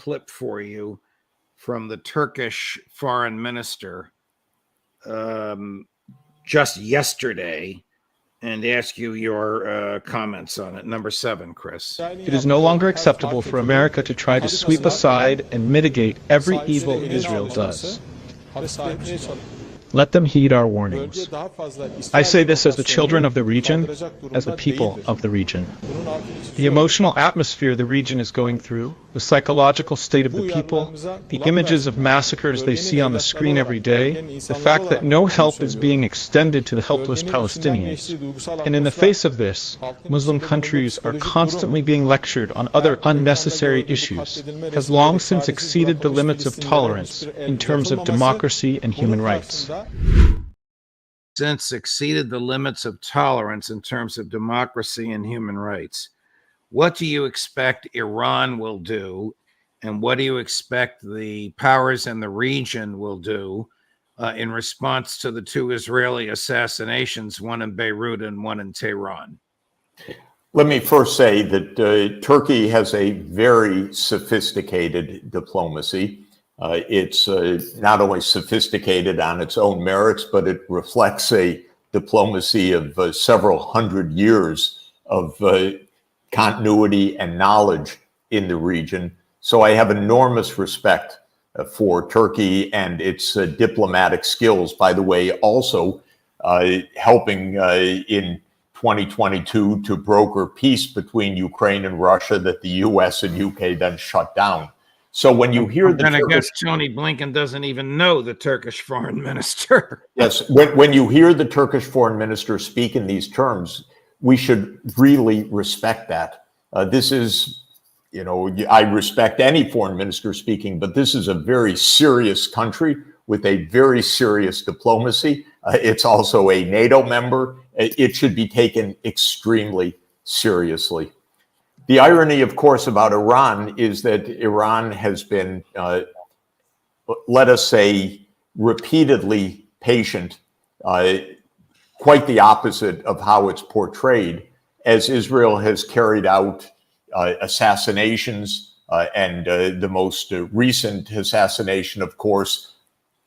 clip for you from the Turkish foreign minister just yesterday and ask you your comments on it. Number 7, Chris. It is no longer acceptable for America to try to sweep aside and mitigate every evil Israel does. Let them heed our warnings. I say this as the children of the region, as the people of the region. The emotional atmosphere the region is going through, the psychological state of the people, the images of massacres they see on the screen every day, the fact that no help is being extended to the helpless Palestinians. And in the face of this, Muslim countries are constantly being lectured on other unnecessary issues, has long since exceeded the limits of tolerance in terms of democracy and human rights. Since exceeded the limits of tolerance in terms of democracy and human rights. What do you expect Iran will do, and what do you expect the powers in the region will do in response to the 2 Israeli assassinations, one in Beirut and one in Tehran? Let me first say that Turkey has a very sophisticated diplomacy. It's not only sophisticated on its own merits, but it reflects a diplomacy of several hundred years of continuity and knowledge in the region. So I have enormous respect for Turkey and its diplomatic skills. By the way, also helping in 2022 to broker peace between Ukraine and Russia that the US and UK then shut down. So when you hear the I guess Tony Blinken doesn't even know the Turkish foreign minister. Yes, when you hear the Turkish foreign minister speak in these terms, we should really respect that. This is, I respect any foreign minister speaking, but this is a very serious country with a very serious diplomacy. It's also a NATO member. It should be taken extremely seriously. The irony, of course, about Iran is that Iran has been, let us say, repeatedly patient, quite the opposite of how it's portrayed, as Israel has carried out assassinations, and the most recent assassination, of course,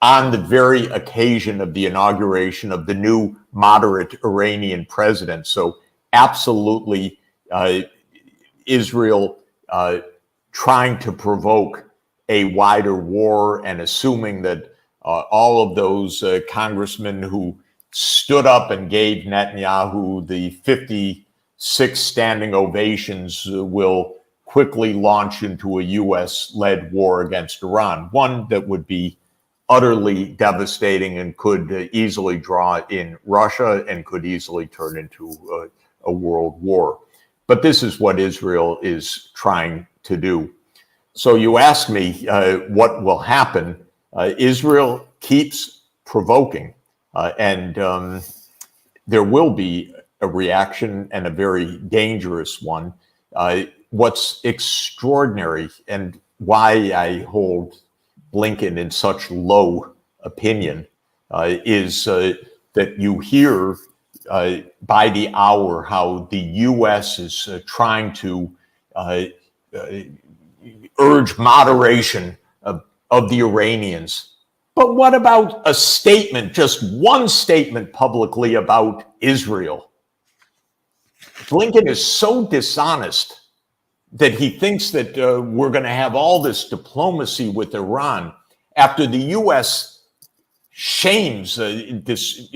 on the very occasion of the inauguration of the new moderate Iranian president. So absolutely, Israel trying to provoke a wider war and assuming that all of those congressmen who stood up and gave Netanyahu the 56 standing ovations will quickly launch into a US-led war against Iran, one that would be utterly devastating and could easily draw in Russia and could easily turn into a world war. But this is what Israel is trying to do. So you ask me what will happen. Israel keeps provoking, and there will be a reaction, and a very dangerous one. What's extraordinary, and why I hold Blinken in such low opinion, is that you hear by the hour how the U.S. is trying to urge moderation of the Iranians. But what about a statement, just one statement publicly about Israel? Blinken is so dishonest that he thinks that we're going to have all this diplomacy with Iran after the U.S. shames this,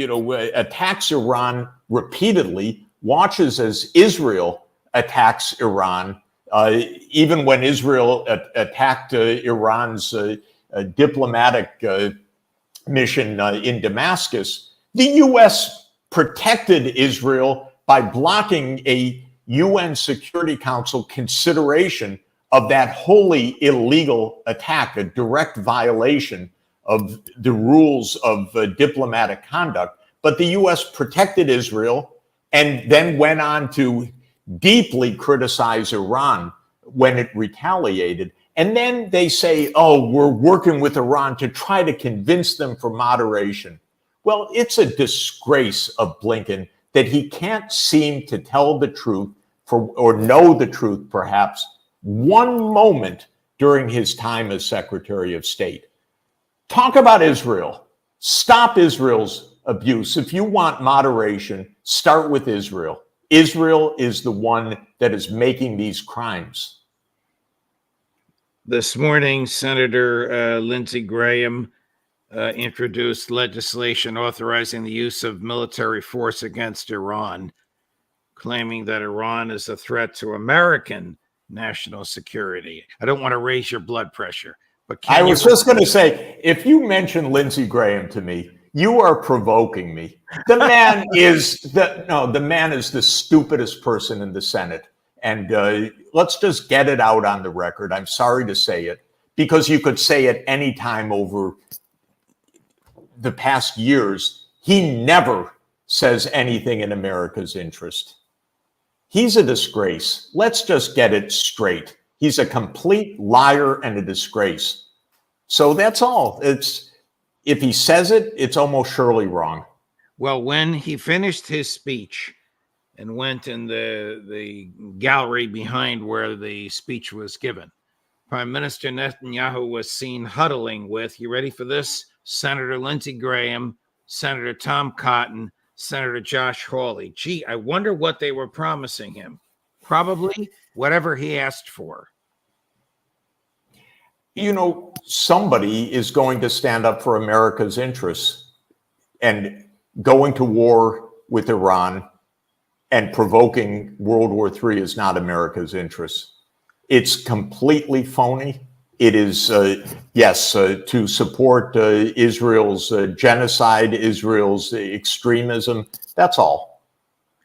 attacks Iran repeatedly, watches as Israel attacks Iran. Even when Israel attacked Iran's diplomatic mission in Damascus, the U.S. protected Israel by blocking a UN Security Council consideration of that wholly illegal attack, a direct violation of the rules of diplomatic conduct. But the U.S. protected Israel and then went on to deeply criticize Iran when it retaliated. And then they say, oh, we're working with Iran to try to convince them for moderation. Well, it's a disgrace of Blinken that he can't seem to tell the truth or know the truth, perhaps, one moment during his time as Secretary of State. Talk about Israel. Stop Israel's abuse. If you want moderation, start with Israel. Israel is the one that is making these crimes. This morning, Senator Lindsey Graham introduced legislation authorizing the use of military force against Iran, claiming that Iran is a threat to American national security. I don't want to raise your blood pressure, but I was just going to say, if you mention Lindsey Graham to me, you are provoking me. The man is the stupidest person in the Senate. And let's just get it out on the record. I'm sorry to say it, because you could say it any time over the past years. He never says anything in America's interest. He's a disgrace. Let's just get it straight. He's a complete liar and a disgrace. So that's all. If he says it, it's almost surely wrong. Well, when he finished his speech and went in the gallery behind where the speech was given, Prime Minister Netanyahu was seen huddling with, you ready for this? Senator Lindsey Graham, Senator Tom Cotton, Senator Josh Hawley. Gee, I wonder what they were promising him. Probably whatever he asked for. You know, somebody is going to stand up for America's interests, and going to war with Iran and provoking World War III is not America's interests. It's completely phony. It is, to support Israel's genocide, Israel's extremism. That's all.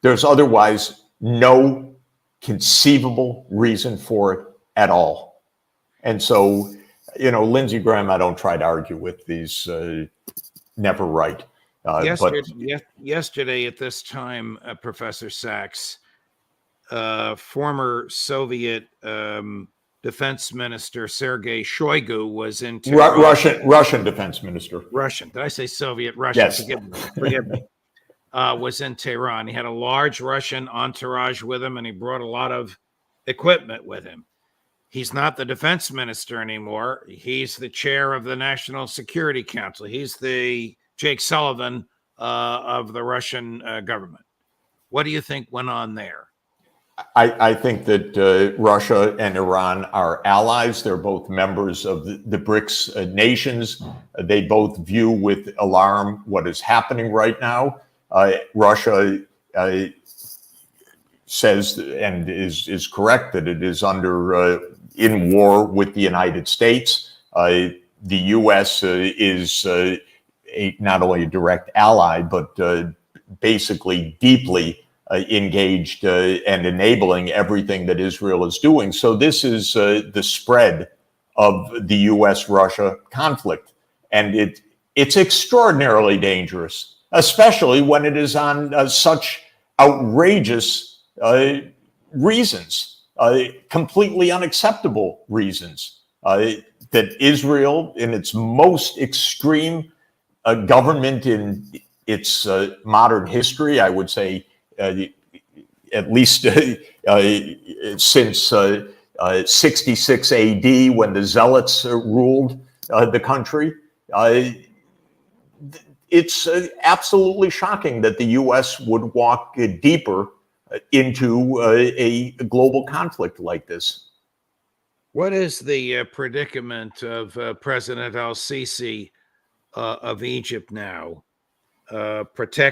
There's otherwise no conceivable reason for it at all. And so, Lindsey Graham, I don't try to argue with. These never right. Yesterday at this time, Professor Sachs, former Soviet Defense Minister Sergei Shoigu was in Tehran. Russian Defense Minister. Russian. Did I say Soviet? Russian. Yes. Forgive me. Was in Tehran. He had a large Russian entourage with him, and he brought a lot of equipment with him. He's not the defense minister anymore. He's the chair of the National Security Council. He's the Jake Sullivan of the Russian government. What do you think went on there? I think that Russia and Iran are allies. They're both members of the BRICS nations. They both view with alarm what is happening right now. Russia says, and is correct, that it is in war with the United States. The U.S. is not only a direct ally, but basically deeply engaged and enabling everything that Israel is doing. So this is the spread of the U.S.-Russia conflict. And it's extraordinarily dangerous, especially when it is on such outrageous reasons, completely unacceptable reasons, that Israel, in its most extreme government in its modern history, I would say, at least since 66 AD, when the Zealots ruled the country, it's absolutely shocking that the U.S. would walk deeper into a global conflict like this. What is the predicament of President al-Sisi of Egypt now? Protect